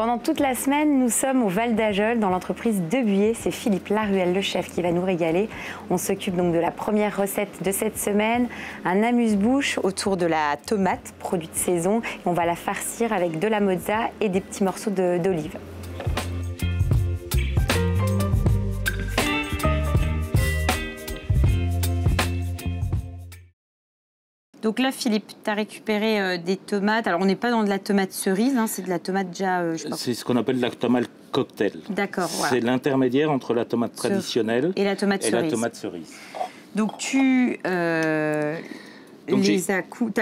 Pendant toute la semaine, nous sommes au Val d'Ajol, dans l'entreprise Debuyer. C'est Philippe Laruelle, le chef, qui va nous régaler. On s'occupe donc de la première recette de cette semaine, un amuse-bouche autour de la tomate, produit de saison. Et on va la farcir avec de la mozza et des petits morceaux d'olive. Donc là, Philippe, tu as récupéré des tomates. Alors, on n'est pas dans de la tomate cerise, hein, c'est de la tomate déjà... c'est ce qu'on appelle la tomate cocktail. D'accord, voilà. C'est l'intermédiaire entre la tomate traditionnelle et la tomate cerise. Donc, tu as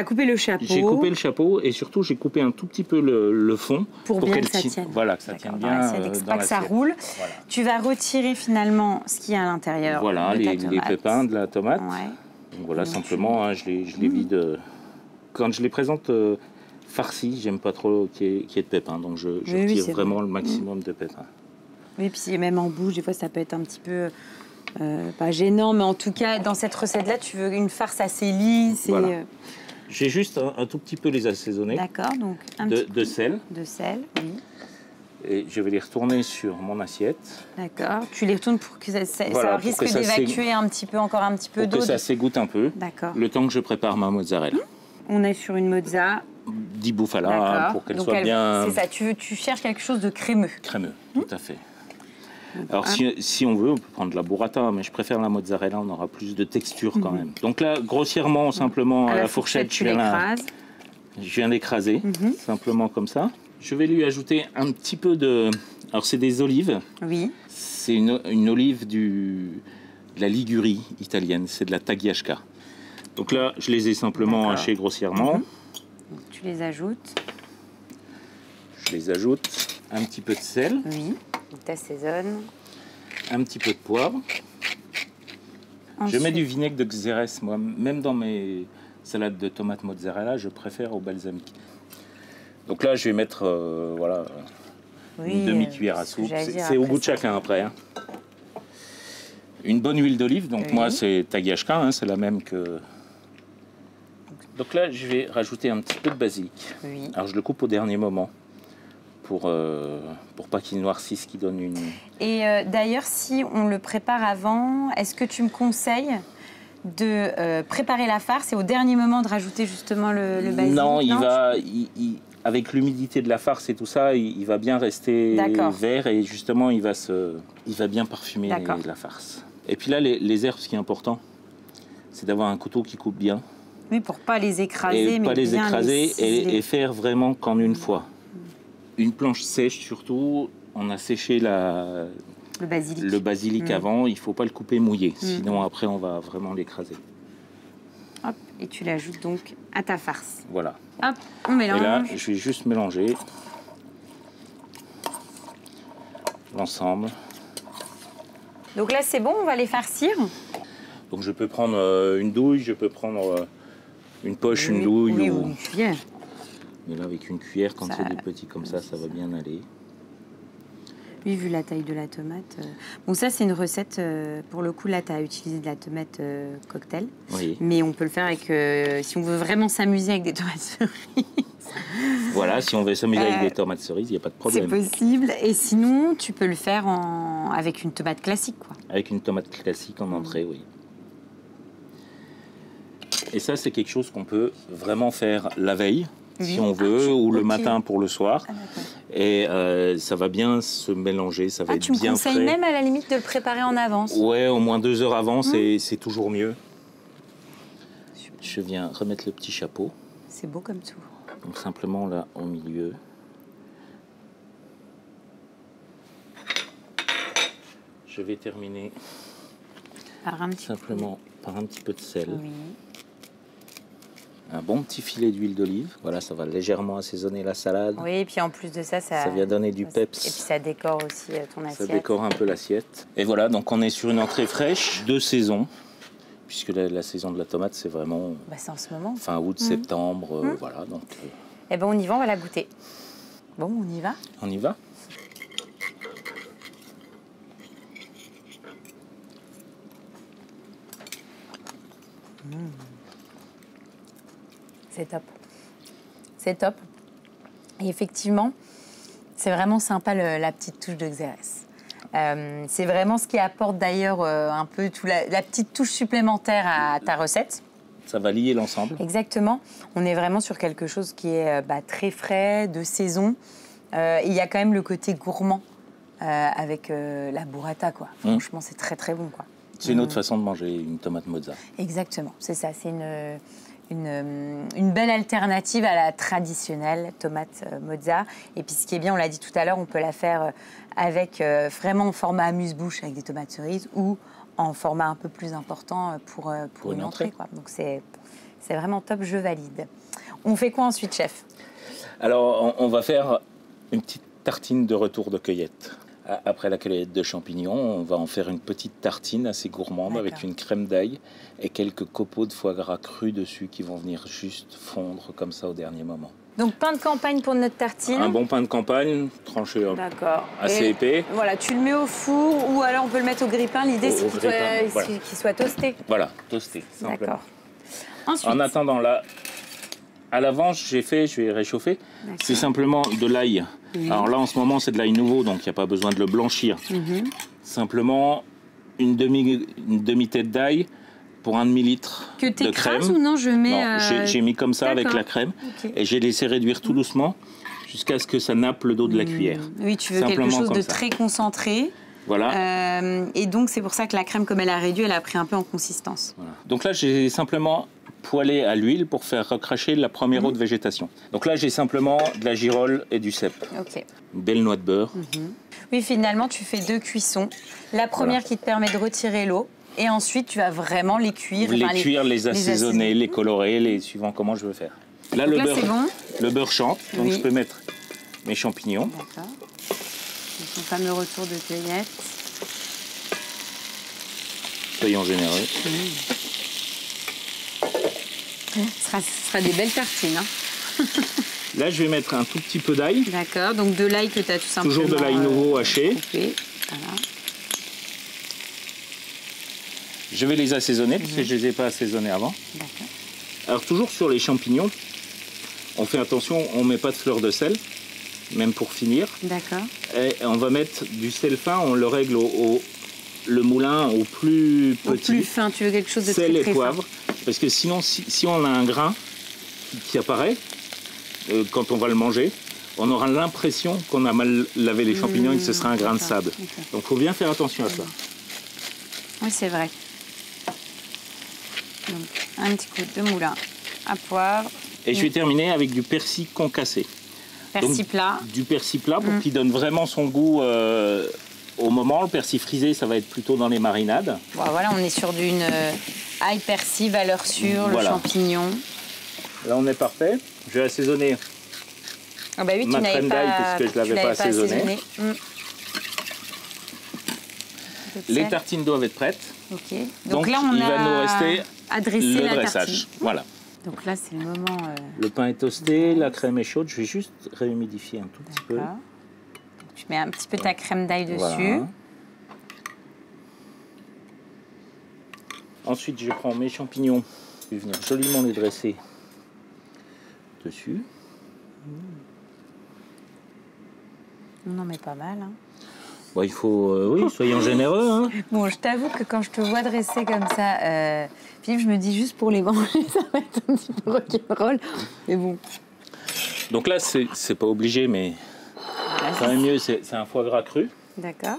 coupé le chapeau. J'ai coupé le chapeau et surtout, j'ai coupé un tout petit peu le fond. Pour bien que ça tienne. Voilà, que ça tienne bien pas que ça roule. Voilà. Tu vas retirer finalement ce qu'il y a à l'intérieur. Voilà, les pépins de la tomate. Ouais. Donc voilà, simplement, hein, je les vide. Quand je les présente farcis, j'aime pas trop qu'il y ait de pépins. Donc je retire vraiment le maximum de pépins. Oui, puis même en bouche, des fois, ça peut être un petit peu... pas gênant, mais en tout cas, dans cette recette-là, tu veux une farce assez lisse. Voilà. J'ai juste un tout petit peu les assaisonner. D'accord, donc de sel. De sel, oui. Et je vais les retourner sur mon assiette. D'accord. Tu les retournes pour que ça risque d'évacuer encore un petit peu d'eau. Pour que ça s'égoutte un peu. D'accord. Le temps que je prépare ma mozzarella. On est sur une mozza. Di bufala, hein, pour qu'elle soit bien... C'est ça, tu cherches quelque chose de crémeux. Crémeux, tout à fait. Alors, si on veut, on peut prendre de la burrata, mais je préfère la mozzarella, on aura plus de texture quand même. Donc là, grossièrement, simplement, à la fourchette, je viens d'écraser, simplement comme ça. Je vais lui ajouter un petit peu de... Alors, c'est des olives. Oui. C'est une olive de la Ligurie italienne, c'est de la Tagliasca. Donc là, je les ai simplement hachées grossièrement. Donc, tu les ajoutes. Je les ajoute. Un petit peu de sel. Oui. Tu assaisonnes. Un petit peu de poivre. Ensuite. Je mets du vinaigre de Xérès, moi. Même dans mes salades de tomates mozzarella, je préfère au balsamique. Donc là, je vais mettre une demi-cuillère à soupe. C'est au goût de chacun après. Hein. Une bonne huile d'olive. Donc moi, c'est Tagliasca, hein, c'est la même que... Donc là, je vais rajouter un petit peu de basilic. Oui. Alors je le coupe au dernier moment. Pour pas qu'il noircisse, qu'il donne une... Et d'ailleurs, si on le prépare avant, est-ce que tu me conseilles de préparer la farce et au dernier moment de rajouter justement le basilic? Non, avec l'humidité de la farce et tout ça, il va bien rester vert et justement, il va bien parfumer la farce. Et puis là, les herbes, ce qui est important, c'est d'avoir un couteau qui coupe bien. Oui, pour pas les écraser, et faire vraiment qu'en une fois. Une planche sèche surtout, on a séché le basilic avant, il ne faut pas le couper mouillé, sinon après on va vraiment l'écraser. Hop, et tu l'ajoutes donc à ta farce. Voilà. Hop, on mélange. Et là, je vais juste mélanger l'ensemble. Donc là c'est bon, on va les farcir. Donc je peux prendre une douille, je peux prendre une poche, une douille ou une cuillère. Mais là, avec une cuillère, quand c'est des petits comme ça, ça va bien aller. Oui, vu la taille de la tomate. Bon, ça, c'est une recette, pour le coup, là, tu as utilisé de la tomate cocktail. Oui. Mais on peut le faire avec, si on veut vraiment s'amuser avec des tomates cerises. Voilà, si on veut s'amuser avec des tomates cerises, il n'y a pas de problème. C'est possible. Et sinon, tu peux le faire avec une tomate classique, quoi. Avec une tomate classique en entrée, oui. Et ça, c'est quelque chose qu'on peut vraiment faire la veille. Si on veut, ou le matin pour le soir. Et ça va bien se mélanger, ça va être bien frais. Tu me conseilles même à la limite de le préparer en avance? Ouais, au moins 2 heures avant, c'est toujours mieux. Super. Je viens remettre le petit chapeau. C'est beau comme tout. Donc simplement là, au milieu. Je vais terminer par un petit peu de sel. Oui. Un bon petit filet d'huile d'olive. Voilà, ça va légèrement assaisonner la salade. Oui, et puis en plus de ça, ça vient donner du peps. Et puis ça décore aussi ton assiette. Ça décore un peu l'assiette. Et voilà, donc on est sur une entrée fraîche de saison, puisque la saison de la tomate, c'est vraiment... c'est en ce moment. Fin août, septembre, voilà. Donc, Eh bien, on y va, on va la goûter. Bon, on y va? On y va. C'est top. C'est top. Et effectivement, C'est vraiment sympa la petite touche de xérès. C'est vraiment ce qui apporte d'ailleurs un peu la petite touche supplémentaire à ta recette. Ça va lier l'ensemble. Exactement. On est vraiment sur quelque chose qui est très frais, de saison. Il y a quand même le côté gourmand avec la burrata, quoi. Franchement, c'est très très bon, quoi. C'est une autre façon de manger une tomate mozza. Exactement, c'est ça. C'est une belle alternative à la traditionnelle tomate mozza. Et puis ce qui est bien, on l'a dit tout à l'heure, on peut la faire avec vraiment en format amuse-bouche avec des tomates cerises ou en format un peu plus important pour une entrée, quoi. Donc c'est vraiment top, je valide. On fait quoi ensuite, chef? Alors, on va faire une petite tartine de retour de cueillette. Après la cueillette de champignons, on va en faire une petite tartine assez gourmande avec une crème d'ail et quelques copeaux de foie gras cru dessus qui vont venir juste fondre comme ça au dernier moment. Donc pain de campagne pour notre tartine. Un bon pain de campagne, tranché assez épais. Voilà, tu le mets au four ou alors on peut le mettre au grille-pain. L'idée, c'est qu'il soit toasté. Voilà, toasté, simplement. D'accord. Ensuite. En attendant, là, à l'avance, je vais réchauffer. C'est simplement de l'ail. Alors là, en ce moment, c'est de l'ail nouveau, donc il n'y a pas besoin de le blanchir. Simplement, une demi-tête d'ail pour un demi-litre de crème. Que t'écrases ou non, je mets... Non, j'ai mis comme ça avec la crème. Et j'ai laissé réduire tout doucement jusqu'à ce que ça nappe le dos de la cuillère. Oui, tu veux quelque chose de très concentré. Voilà. Et donc, c'est pour ça que la crème, comme elle a réduit, elle a pris un peu en consistance. Voilà. Donc là, j'ai simplement poêlé à l'huile pour faire recracher la première eau de végétation. Donc là, j'ai simplement de la girole et du cèpe. Une belle noix de beurre. Oui, finalement, tu fais 2 cuissons. La première qui te permet de retirer l'eau. Et ensuite, tu vas vraiment les cuire. Les assaisonner, les colorer, suivant comment je veux faire. Là, donc le beurre chante, donc je peux mettre mes champignons. D'accord. Ton fameux retour de cueillette. Soyons généreux. Ce sera des belles tartines. Hein. Là, je vais mettre un tout petit peu d'ail. D'accord, donc de l'ail que tu as tout simplement... Toujours de l'ail nouveau haché. Coupé. Voilà. Je vais les assaisonner, parce que je ne les ai pas assaisonnés avant. D'accord. Alors, toujours sur les champignons, on fait attention, on ne met pas de fleur de sel, même pour finir. D'accord. Et on va mettre du sel fin, on le règle le moulin au plus petit. Au plus fin, tu veux quelque chose de sel très, très et poivre. Parce que sinon, si on a un grain qui apparaît, quand on va le manger, on aura l'impression qu'on a mal lavé les champignons et que ce sera un grain de sable. Donc il faut bien faire attention à ça. Oui, c'est vrai. Donc, un petit coup de moulin à poivre. Et je vais terminer avec du persil concassé. Persil plat. Du persil plat pour qu'il donne vraiment son goût au moment. Le persil frisé, ça va être plutôt dans les marinades. Bon, voilà, on est sur d'une ail persil, valeur sûre, le champignon. Là, on est parfait. Je vais assaisonner ma crème d'ail parce que je ne l'avais pas assaisonnée. Les tartines doivent être prêtes. Okay. Donc là, il va nous rester le dressage. Voilà. Donc là, c'est le moment... Le pain est toasté, la crème est chaude. Je vais juste réhumidifier un tout petit peu. Donc, tu mets un petit peu ta crème d'ail dessus. Voilà. Ensuite, je prends mes champignons. Je vais venir joliment les dresser dessus. On en met pas mal. Hein. Bon, il faut... oui, soyons généreux. Hein. Bon, je t'avoue que quand je te vois dresser comme ça, Philippe, je me dis juste pour les manger, ça va être un petit peu rock'n'roll. Mais bon. Donc là, c'est pas obligé, mais quand même mieux, c'est un foie gras cru. D'accord.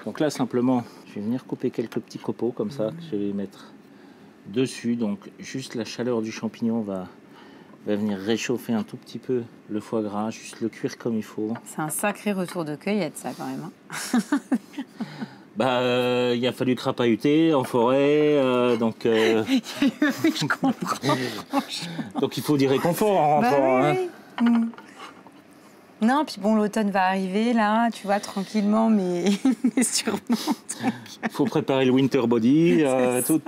Donc là, simplement, je vais venir couper quelques petits copeaux comme ça, que je vais les mettre dessus. Donc juste la chaleur du champignon va venir réchauffer un tout petit peu le foie gras, juste le cuire comme il faut. C'est un sacré retour de cueillette, ça, quand même. Hein. Il a fallu crapahuter en forêt, donc... Oui, je comprends. Donc il faut du réconfort en rentrant. Oui, oui. Non, puis bon, l'automne va arriver, là, tu vois, tranquillement, mais sûrement. Il faut préparer le winter body, tout.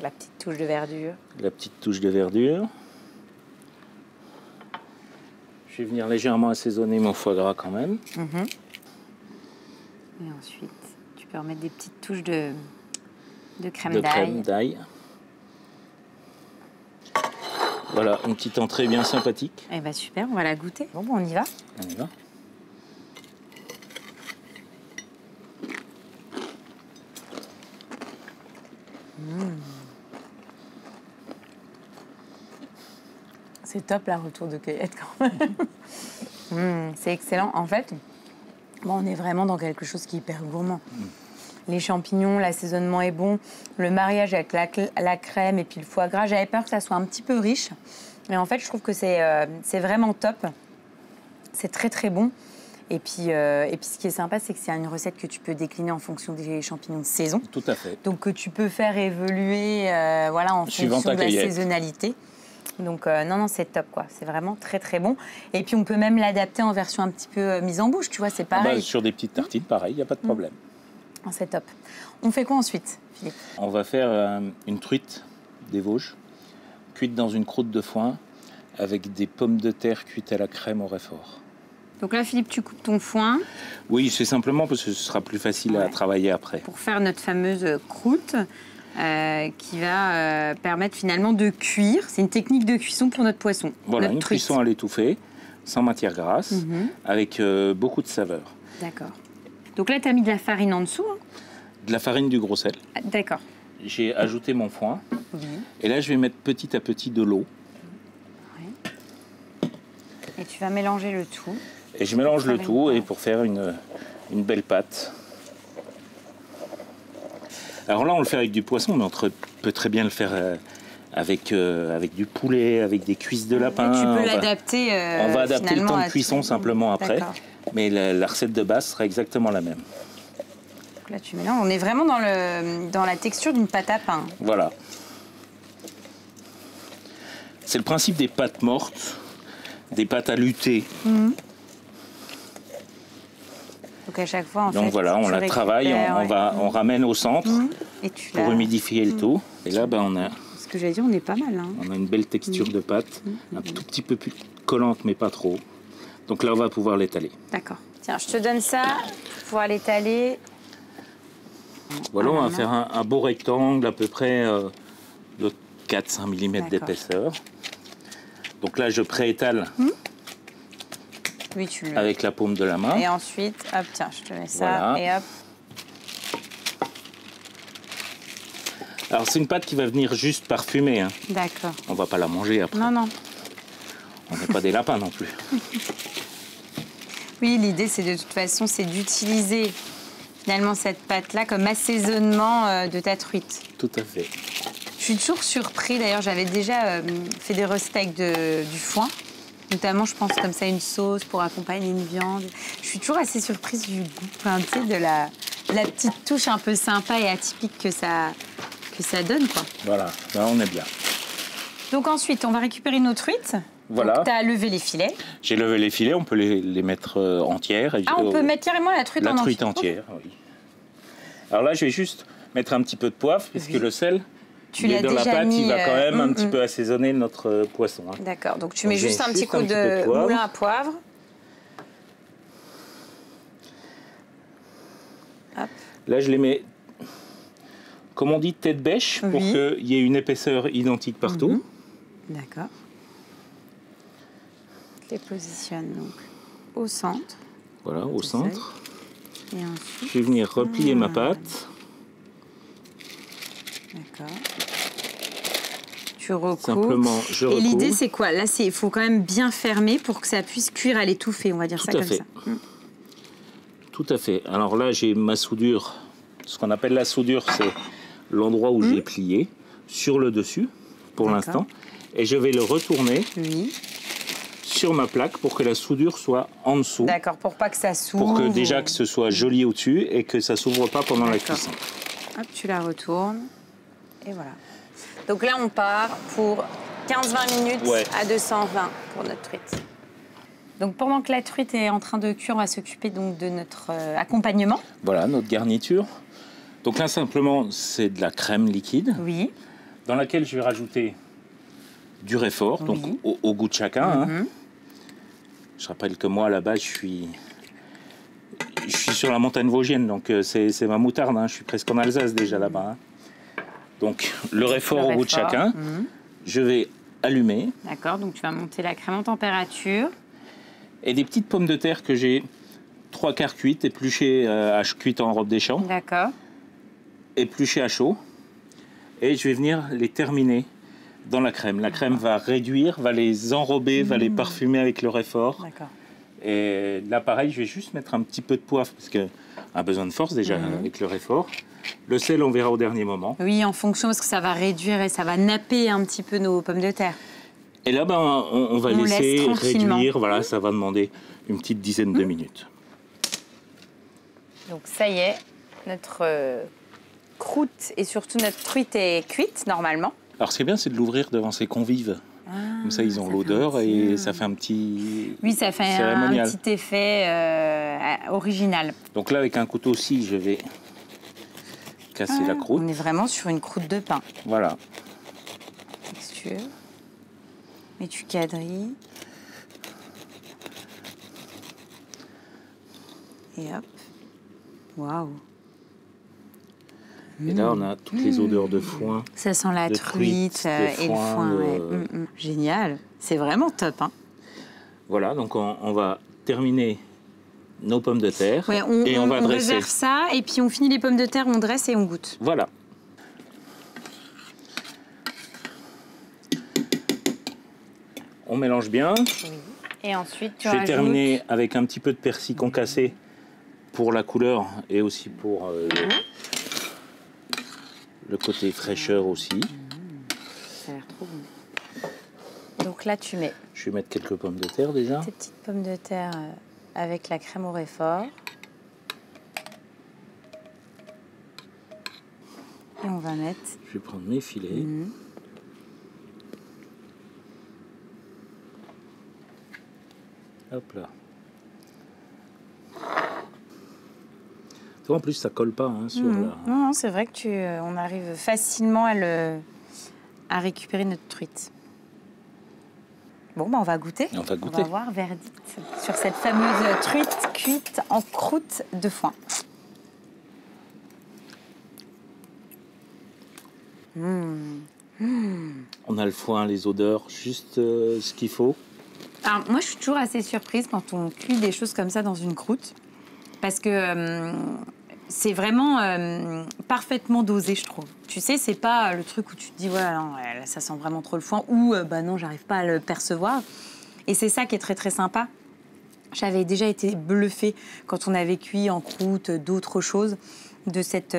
La petite touche de verdure. La petite touche de verdure. Je vais venir légèrement assaisonner mon foie gras quand même. Et ensuite, tu peux remettre des petites touches de crème d'ail. Voilà, une petite entrée bien sympathique. Eh bien, super, on va la goûter. Bon, on y va. On y va. C'est top, la retour de cueillette, quand même. C'est excellent. En fait, bon, on est vraiment dans quelque chose qui est hyper gourmand. Les champignons, l'assaisonnement est bon. Le mariage avec la crème et puis le foie gras, j'avais peur que ça soit un petit peu riche. Mais en fait, je trouve que c'est vraiment top. C'est très, très bon. Et puis, ce qui est sympa, c'est que c'est une recette que tu peux décliner en fonction des champignons de saison. Tout à fait. Donc, que tu peux faire évoluer voilà, en Suivant fonction ta de la cueillette. saisonnalité. Donc, non, c'est top, quoi. C'est vraiment très, très bon. Et puis, on peut même l'adapter en version un petit peu mise en bouche, tu vois, c'est pareil. Sur des petites tartines, pareil, il n'y a pas de problème. C'est top. On fait quoi ensuite, Philippe? On va faire une truite des Vosges, cuite dans une croûte de foin, avec des pommes de terre cuites à la crème au Réfort. Donc là, Philippe, tu coupes ton foin. Oui, c'est simplement parce que ce sera plus facile à travailler après. Pour faire notre fameuse croûte qui va permettre finalement de cuire. C'est une technique de cuisson pour notre poisson. Voilà, notre une truite. cuisson à l'étouffée, sans matière grasse, avec beaucoup de saveur. D'accord. Donc là, tu as mis de la farine en dessous. Hein. De la farine du gros sel. Ah, d'accord. J'ai ajouté mon foin. Oui. Et là, je vais mettre petit à petit de l'eau. Ouais. Et tu vas mélanger le tout. Et je mélange le tout et pour faire une belle pâte. Alors là, on le fait avec du poisson, mais on peut très bien le faire avec du poulet, avec des cuisses de lapin. Et tu peux l'adapter. On va adapter le temps de cuisson simplement après. Mais la recette de base sera exactement la même. Donc là, tu mélanges. On est vraiment dans la texture d'une pâte à pain. Voilà. C'est le principe des pâtes mortes, des pâtes à lutter. Donc à chaque fois, Donc voilà, on la travaille, on ramène au centre pour humidifier le tout. Et là, on a... Ce que j'allais dire, on est pas mal. Hein. On a une belle texture de pâte, un tout petit peu plus collante, mais pas trop. Donc là, on va pouvoir l'étaler. D'accord. Tiens, je te donne ça pour pouvoir l'étaler. Voilà, on va faire un beau rectangle à peu près de 4-5 mm d'épaisseur. Donc là, je préétale avec la paume de la main. Et ensuite, hop, tiens, je te mets ça et hop. Alors, c'est une pâte qui va venir juste parfumer. Hein. D'accord. On va pas la manger après. Non, non. On n'est pas des lapins non plus. Oui, l'idée, c'est de toute façon, c'est d'utiliser finalement cette pâte-là comme assaisonnement de ta truite. Tout à fait. Je suis toujours surpris, d'ailleurs, j'avais déjà fait des recettes avec du foin. Notamment, je pense comme ça, une sauce pour accompagner une viande. Je suis toujours assez surprise du goût, enfin, tu sais, de la petite touche un peu sympa et atypique que ça donne, quoi. Voilà, là, on est bien. Donc ensuite, on va récupérer nos truites. Voilà. Donc, tu as levé les filets. J'ai levé les filets, on peut les mettre entières. On peut mettre carrément la truite en entière. La truite entière, oui. Alors là, je vais juste mettre un petit peu de poivre, puisque le sel, tu l'as dans la déjà pâte, mis, il va quand même un petit peu assaisonner notre poisson. Hein. D'accord, donc tu mets juste un petit coup de moulin à poivre. Hop. Là, je les mets, comme on dit, tête bêche, pour qu'il y ait une épaisseur identique partout. D'accord. Je les positionne donc au centre. Voilà, au centre. Et ensuite, je vais venir replier ma pâte. D'accord. Tu recoupes. Simplement, je recoupe. Et l'idée, c'est quoi? Là, il faut quand même bien fermer pour que ça puisse cuire à l'étouffée, on va dire ça comme ça. Tout à fait. Alors là, j'ai ma soudure. Ce qu'on appelle la soudure, c'est l'endroit où j'ai plié sur le dessus, pour l'instant. Et je vais le retourner sur ma plaque pour que la soudure soit en dessous. D'accord, pour pas que ça s'ouvre. Pour que déjà que ce soit joli au-dessus et que ça s'ouvre pas pendant la cuisson. Hop, tu la retournes. Et voilà. Donc là, on part pour 15-20 minutes à 220 pour notre truite. Donc pendant que la truite est en train de cuire, on va s'occuper donc de notre accompagnement. Voilà, notre garniture. Donc là, simplement, c'est de la crème liquide. Oui. Dans laquelle je vais rajouter du Réfort, donc au goût de chacun. Hein. Je rappelle que moi, à la base, je suis sur la montagne vosgienne, donc c'est ma moutarde. Hein. Je suis presque en Alsace déjà là-bas. Hein. Donc le Réfort au goût de chacun. Je vais allumée. D'accord, donc tu vas monter la crème en température. Et des petites pommes de terre que j'ai 3/4 cuites, épluchées cuites en robe des champs. D'accord. Épluchées à chaud. Et je vais venir les terminer dans la crème. La crème va réduire, va les enrober, va les parfumer avec le réfort. D'accord. Et là, pareil, je vais juste mettre un petit peu de poivre parce qu'on a besoin de force déjà avec le réfort. Le sel, on verra au dernier moment. Oui, en fonction, parce que ça va réduire et ça va napper un petit peu nos pommes de terre. Et là, ben, on va laisser laisse tranquillement. réduire. Voilà, ça va demander une petite dizaine de minutes. Donc ça y est, notre croûte et surtout notre truite est cuite normalement. Alors, ce qui est bien, c'est de l'ouvrir devant ses convives. Comme ça, ils ont l'odeur et ça fait un petit Oui, ça fait cérémonial. un petit effet original. Donc là, avec un couteau aussi, je vais casser la croûte. On est vraiment sur une croûte de pain. Voilà. Texture. Et tu quadrilles. Et hop. Waouh. Et là, on a toutes les odeurs de foin. Ça sent la de truite de et le foin. Ouais. Génial. C'est vraiment top. Hein. Voilà, donc on va terminer nos pommes de terre Ouais, et on va on dresser. réserve ça et puis on finit les pommes de terre, on dresse et on goûte. Voilà. On mélange bien. Oui. Et ensuite, tu Je vais terminer avec un petit peu de persil concassé pour la couleur et aussi pour le côté fraîcheur aussi. Ça a l'air trop bon. Donc là, tu mets Je vais mettre quelques pommes de terre déjà. tes petites pommes de terre avec la crème au réfort. Et on va mettre... Je vais prendre mes filets. Hop là. Toi, en plus, ça colle pas sur la... Non, c'est vrai que on arrive facilement à récupérer notre truite. Bon, on va goûter. On va goûter. On va voir verdict sur cette fameuse truite cuite en croûte de foin. On a le foin, les odeurs, juste ce qu'il faut. Alors, moi, je suis toujours assez surprise quand on cuit des choses comme ça dans une croûte. Parce que c'est vraiment parfaitement dosé, je trouve. Tu sais, c'est pas le truc où tu te dis, voilà, non, là, ça sent vraiment trop le foin, ou bah non, j'arrive pas à le percevoir. Et c'est ça qui est très, très sympa. J'avais déjà été bluffée quand on avait cuit en croûte d'autres choses de cette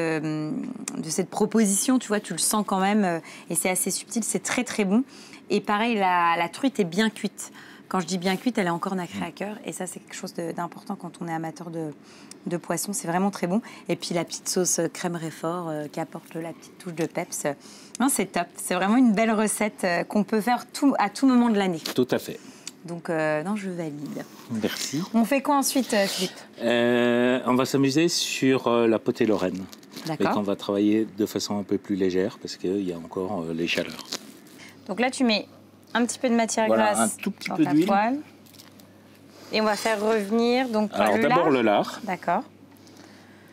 proposition. Tu vois, tu le sens quand même, et c'est assez subtil, c'est très, très bon. Et pareil, la truite est bien cuite. Quand je dis bien cuite, elle est encore nacrée à cœur. Et ça, c'est quelque chose d'important quand on est amateur de poisson. C'est vraiment très bon. Et puis la petite sauce crème réfort qui apporte la petite touche de peps. Non, c'est top. C'est vraiment une belle recette qu'on peut faire à tout moment de l'année. Tout à fait. Donc, non, je valide. Merci. On fait quoi ensuite, Philippe? On va s'amuser sur la potée lorraine. D'accord. Et qu'on va travailler de façon un peu plus légère parce qu'il y a encore les chaleurs. Donc là, tu mets un petit peu de matière Voilà, grasse un tout petit dans peu ta d'huile. poêle. Et on va faire revenir donc Alors le d'abord lard. le lard. D'accord.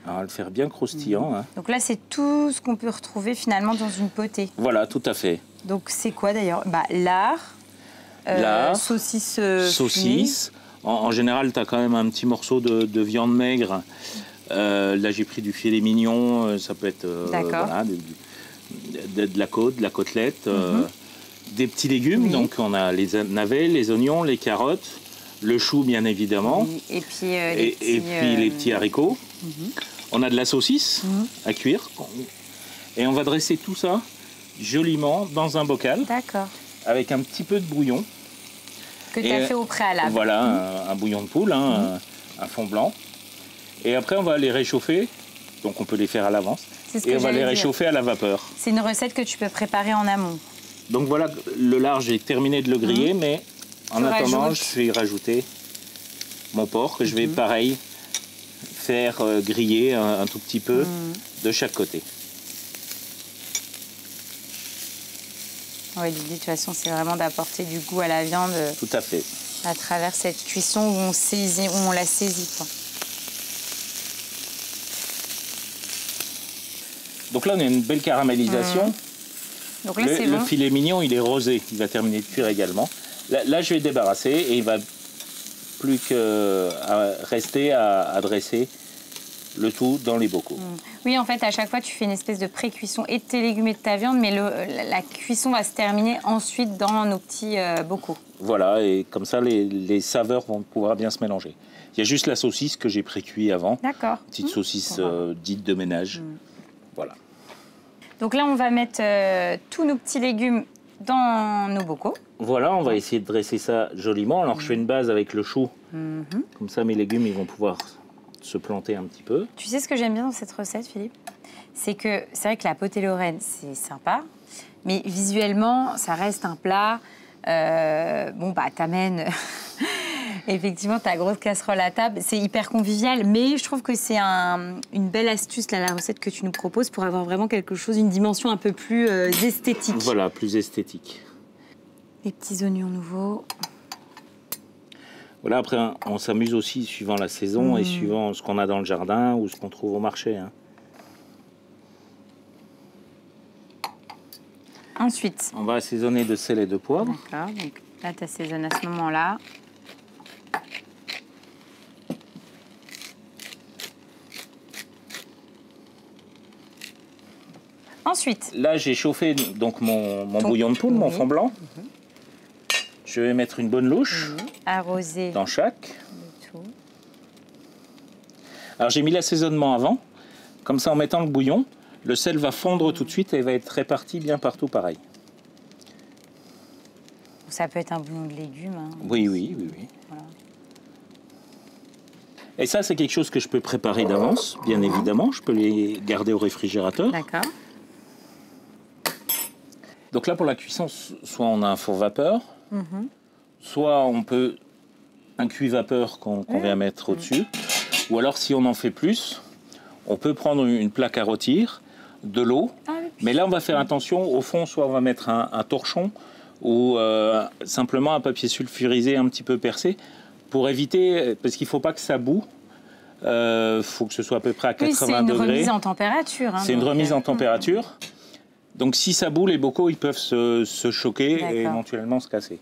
Alors, on va le faire bien croustillant. Hein. Donc là, c'est tout ce qu'on peut retrouver finalement dans une potée. Voilà, tout à fait. Donc c'est quoi d'ailleurs? Lard, Lard, saucisse, saucisse. En général, tu as quand même un petit morceau de viande maigre. Là, j'ai pris du filet mignon. Ça peut être voilà, de la côte, de la côtelette. Des petits légumes. Oui. Donc, on a les navets, les oignons, les carottes, le chou, bien évidemment. Oui. Et puis, et puis les petits haricots. On a de la saucisse à cuire. Et on va dresser tout ça joliment dans un bocal. D'accord. Avec un petit peu de bouillon. Que tu as fait au préalable. Voilà, un bouillon de poule, un fond blanc. Et après, on va les réchauffer. Donc, on peut les faire à l'avance. Et on va les réchauffer à la vapeur. C'est une recette que tu peux préparer en amont. Donc, voilà, le lard, j'ai terminé de le griller. Mais en attendant, je vais y rajouter mon porc que je vais, pareil, faire griller un tout petit peu de chaque côté. Oui, l'idée, de toute façon, c'est vraiment d'apporter du goût à la viande. Tout à fait. À travers cette cuisson où on la saisit, quoi. Donc là, on a une belle caramélisation. Donc là, c'est bon. Le filet mignon, il est rosé. Il va terminer de cuire également. Là, je vais débarrasser et il va plus qu'à rester à dresser le tout dans les bocaux. Oui, en fait, à chaque fois, tu fais une espèce de pré-cuisson et de tes légumes et de ta viande, mais la cuisson va se terminer ensuite dans nos petits bocaux. Voilà, et comme ça, les saveurs vont pouvoir bien se mélanger. Il y a juste la saucisse que j'ai pré-cuit avant. D'accord. Petite saucisse dite de ménage. Voilà. Donc là, on va mettre tous nos petits légumes dans nos bocaux. Voilà, on va essayer de dresser ça joliment. Alors, je fais une base avec le chou. Comme ça, mes légumes, ils vont pouvoir se planter un petit peu. Tu sais ce que j'aime bien dans cette recette, Philippe? C'est vrai que la potée lorraine, c'est sympa, mais visuellement, ça reste un plat. Bon, bah, t'amènes effectivement ta grosse casserole à table. C'est hyper convivial, mais je trouve que c'est une belle astuce, là, la recette que tu nous proposes, pour avoir vraiment quelque chose, une dimension un peu plus esthétique. Voilà, plus esthétique. Les petits oignons nouveaux. Voilà, après, on s'amuse aussi suivant la saison et suivant ce qu'on a dans le jardin ou ce qu'on trouve au marché. Hein. Ensuite, on va assaisonner de sel et de poivre. D'accord, donc là, tu assaisonnes à ce moment-là. Ensuite, là, j'ai chauffé donc mon bouillon de poule, mon fond blanc. Je vais mettre une bonne louche arroser dans chaque. tout. Alors, j'ai mis l'assaisonnement avant. Comme ça, en mettant le bouillon, le sel va fondre tout de suite et va être réparti bien partout pareil. Ça peut être un bouillon de légumes. Hein. Oui. Voilà. Et ça, c'est quelque chose que je peux préparer d'avance, bien évidemment. Je peux les garder au réfrigérateur. D'accord. Donc là, pour la cuisson, soit on a un four vapeur, soit on peut un cuit vapeur qu'on vient mettre au-dessus, ou alors si on en fait plus, on peut prendre une plaque à rôtir, de l'eau, mais là on va faire attention, au fond, soit on va mettre un torchon ou simplement un papier sulfurisé un petit peu percé, pour éviter, parce qu'il ne faut pas que ça boue, faut que ce soit à peu près à 80 degrés. C'est une remise en température. Hein, c'est une remise en température. Donc si ça bout, les bocaux ils peuvent se choquer et éventuellement se casser.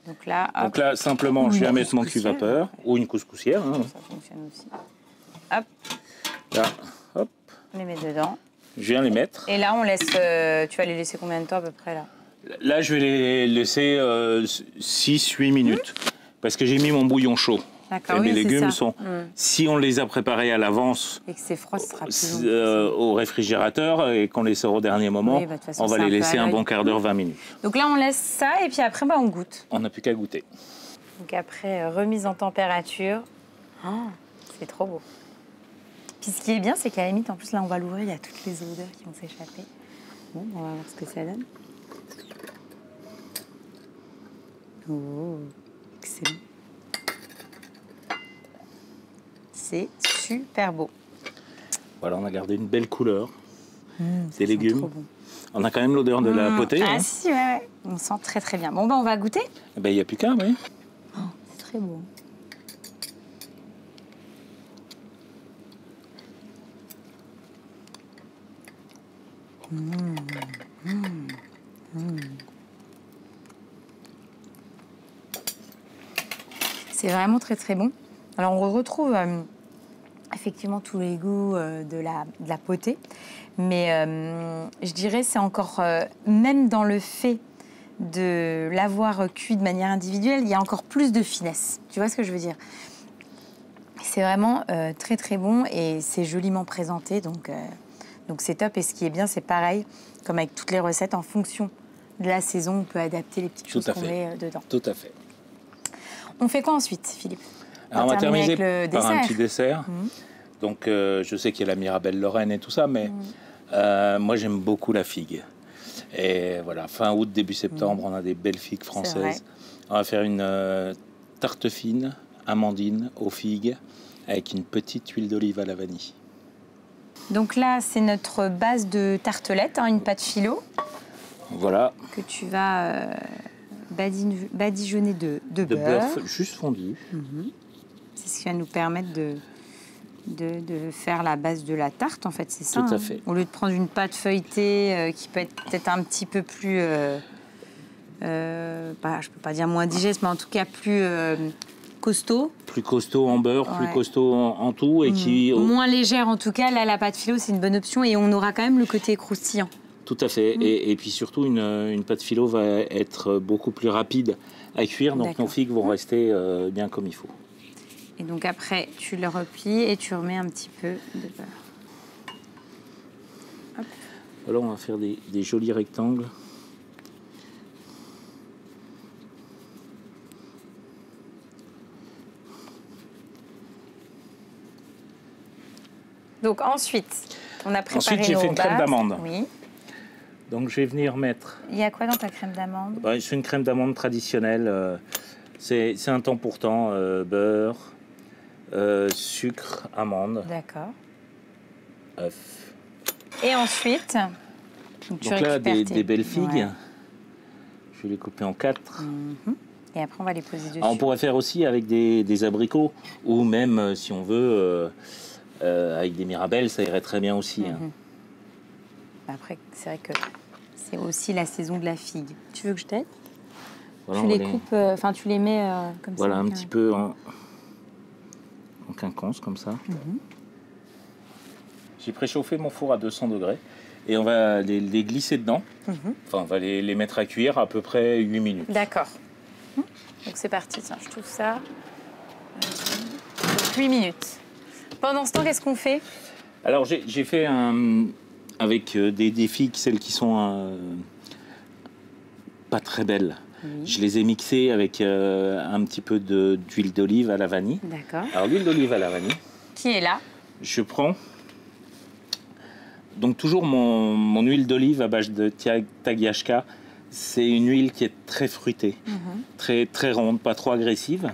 Donc là, simplement, je viens mettre mon cuit vapeur ou une couscoussière. Hein. Ça fonctionne aussi. Hop. Là, hop. On les met dedans. Je viens les mettre. Et là, on laisse. Tu vas les laisser combien de temps à peu près là? Là, je vais les laisser 6-8 minutes parce que j'ai mis mon bouillon chaud. D'accord, mes légumes sont. Si on les a préparés à l'avance et que c'est froid, ce sera plus long. Au réfrigérateur et qu'on les sort au dernier moment, on va les laisser un bon quart d'heure, 20 minutes. Donc là, on laisse ça et puis après, on goûte. On n'a plus qu'à goûter. Donc après, remise en température. Oh, c'est trop beau. Puis ce qui est bien, c'est qu'à la limite, en plus, là, on va l'ouvrir, il y a toutes les odeurs qui vont s'échapper. Bon, on va voir ce que ça donne. Oh, excellent. C'est super beau. Voilà, on a gardé une belle couleur des légumes. Trop bon. On a quand même l'odeur de la potée. Ah si, ouais. On sent très très bien. Bon, on va goûter. Il n'y a plus qu'à, oui. Oh, c'est très beau. C'est vraiment très très bon. Alors on retrouve effectivement tous les goûts de la potée, mais je dirais c'est encore, même dans le fait de l'avoir cuit de manière individuelle, il y a encore plus de finesse. Tu vois ce que je veux dire? C'est vraiment très très bon et c'est joliment présenté, donc c'est top. Et ce qui est bien, c'est pareil, comme avec toutes les recettes, en fonction de la saison, on peut adapter les petites choses qu'on met dedans. Tout à fait. On fait quoi ensuite, Philippe? Alors, on va terminer par un petit dessert. Donc, je sais qu'il y a la Mirabelle Lorraine et tout ça, mais moi, j'aime beaucoup la figue. Et voilà, fin août, début septembre, on a des belles figues françaises. On va faire une tarte fine, amandine aux figues, avec une petite huile d'olive à la vanille. Donc là, c'est notre base de tartelette, hein, une pâte philo. Voilà. Que tu vas badigeonner de beurre. Juste fondu. C'est ce qui va nous permettre de faire la base de la tarte, en fait, c'est ça. Tout à fait. Au lieu de prendre une pâte feuilletée qui peut être peut-être un petit peu plus... je peux pas dire moins digeste, mais en tout cas plus costaud. Plus costaud en beurre, plus costaud en tout. Et qui... Moins légère, en tout cas. Là, la pâte philo, c'est une bonne option. Et on aura quand même le côté croustillant. Tout à fait. Et puis surtout, une pâte philo va être beaucoup plus rapide à cuire. Donc nos figues vont rester bien comme il faut. Et donc après, tu le replies et tu remets un petit peu de beurre. Hop. Alors on va faire des jolis rectangles. Donc ensuite, on a préparé Ensuite, j'ai fait une crème d'amande. Oui. Donc je vais venir mettre... Il y a quoi dans ta crème d'amande? C'est une crème d'amande traditionnelle. C'est un temps pour temps. Beurre, sucre, amande. D'accord. Œuf. Et ensuite, donc là, des belles figues. Ouais. Je vais les couper en 4. Et après, on va les poser dessus. Alors, on pourrait faire aussi avec des abricots, ou même, si on veut, avec des mirabelles, ça irait très bien aussi. Après, c'est vrai que c'est aussi la saison de la figue. Tu veux que je t'aide? Voilà, tu les coupes, enfin tu les mets comme ça. Voilà, un petit peu en quinconce, comme ça. J'ai préchauffé mon four à 200 degrés et on va les glisser dedans. Enfin, on va les mettre à cuire à peu près 8 minutes. D'accord. Donc c'est parti, tiens, je trouve ça. Donc 8 minutes. Pendant ce temps, qu'est-ce qu'on fait? Alors, j'ai fait avec des figues, celles qui sont pas très belles. Je les ai mixées avec un petit peu d'huile d'olive à la vanille. D'accord. Alors, l'huile d'olive à la vanille. Qui est là? Je prends donc toujours mon huile d'olive à base de Tagiashka. C'est une huile qui est très fruitée, très, très ronde, pas trop agressive,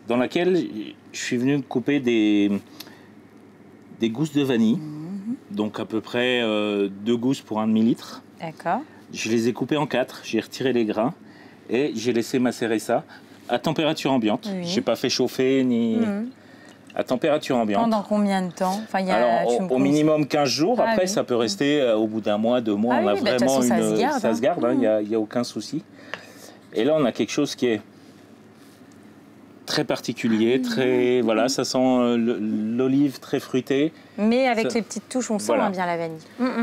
dans laquelle je suis venu couper des gousses de vanille, donc à peu près 2 gousses pour 1 demi-litre. D'accord. Je les ai coupées en 4, j'ai retiré les grains et j'ai laissé macérer ça à température ambiante. Je n'ai pas fait chauffer ni... À température ambiante. Pendant combien de temps? Enfin, alors, au minimum 15 jours. Après, ça peut rester au bout d'un mois, 2 mois. On a vraiment ça se garde. Ça se garde, il n'y a aucun souci. Et là, on a quelque chose qui est très particulier, très... Voilà, ça sent l'olive très fruitée. Mais avec les petites touches, on sent bien la vanille.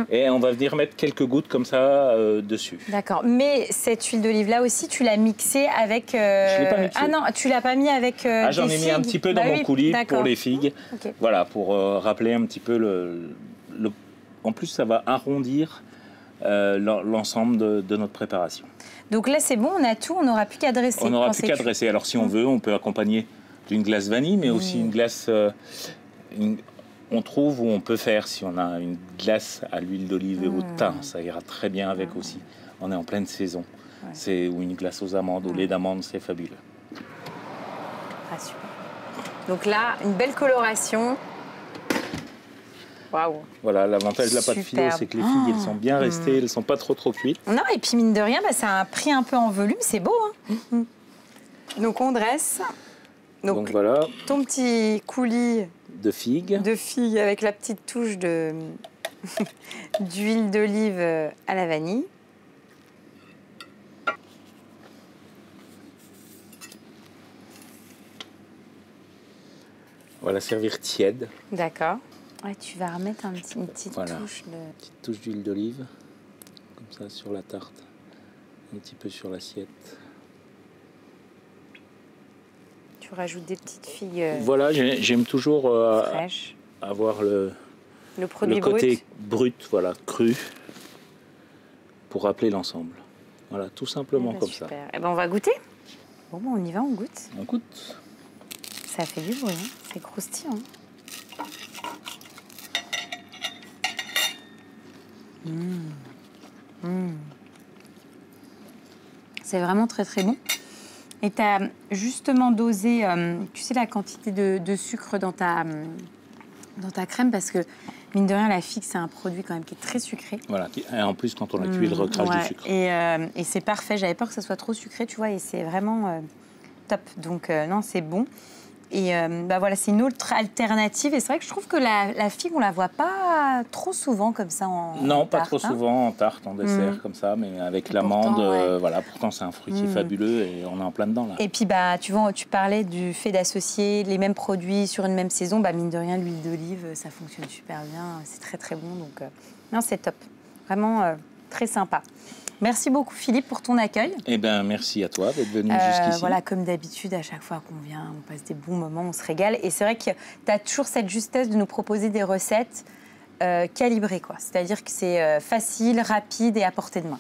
Et on va venir mettre quelques gouttes comme ça dessus. D'accord. Mais cette huile d'olive-là aussi, tu l'as mixée avec... Je ne l'ai pas mixée. Ah non, tu l'as pas mis avec j'en ai mis un petit peu dans mon coulis pour les figues. Voilà, pour rappeler un petit peu En plus, ça va arrondir l'ensemble de notre préparation. Donc là, c'est bon, on a tout, on n'aura plus qu'à dresser. On n'aura plus qu'à dresser. Alors, si on veut, on peut accompagner d'une glace vanille, mais aussi une glace... on trouve où on peut faire, si on a une glace à l'huile d'olive et au thym, ça ira très bien avec aussi. On est en pleine saison. Ou une glace aux amandes, au lait d'amande, c'est fabuleux. Ah, super. Donc là, une belle coloration. Waouh. Voilà, l'avantage de la pâte philo, c'est que les figues, elles sont bien restées, elles ne sont pas trop cuites. Non, et puis mine de rien, ça a un prix un peu en volume, c'est beau. Donc on dresse. Donc voilà. Ton petit coulis de figues. Avec la petite touche d'huile d'olive à la vanille. On va la servir tiède. D'accord. Ouais, tu vas remettre une petite touche de... Une petite touche d'huile d'olive, comme ça sur la tarte, un petit peu sur l'assiette. Tu rajoutes des petites figues voilà, j'aime toujours fraîches. Avoir le côté brut, voilà, cru, pour rappeler l'ensemble. Voilà, tout simplement comme super. ça. Eh ben, on va goûter. Bon, on y va, on goûte. On goûte. Ça fait du bruit, c'est croustillant. C'est vraiment très très bon. Et tu as justement dosé, tu sais, la quantité de sucre dans ta crème, parce que, mine de rien, la figue, c'est un produit quand même qui est très sucré. Voilà, et en plus, quand on la cuit, il recrache du sucre. Et c'est parfait, j'avais peur que ça soit trop sucré, tu vois, et c'est vraiment top. Donc, non, c'est bon. Bah voilà, c'est une autre alternative. Et c'est vrai que je trouve que la figue, on la voit pas trop souvent comme ça Non, pas trop souvent en tarte, en dessert, comme ça. Mais avec l'amande, voilà, pourtant c'est un fruit qui est fabuleux et on est en plein dedans là. Et puis, bah, tu vois, tu parlais du fait d'associer les mêmes produits sur une même saison. Bah, mine de rien, l'huile d'olive, ça fonctionne super bien. C'est très, très bon. Donc, non, c'est top. Vraiment très sympa. Merci beaucoup Philippe pour ton accueil. Eh bien, merci à toi d'être venu jusqu'ici. Voilà, comme d'habitude, à chaque fois qu'on vient, on passe des bons moments, on se régale. Et c'est vrai que tu as toujours cette justesse de nous proposer des recettes calibrées, quoi. C'est-à-dire que c'est facile, rapide et à portée de main.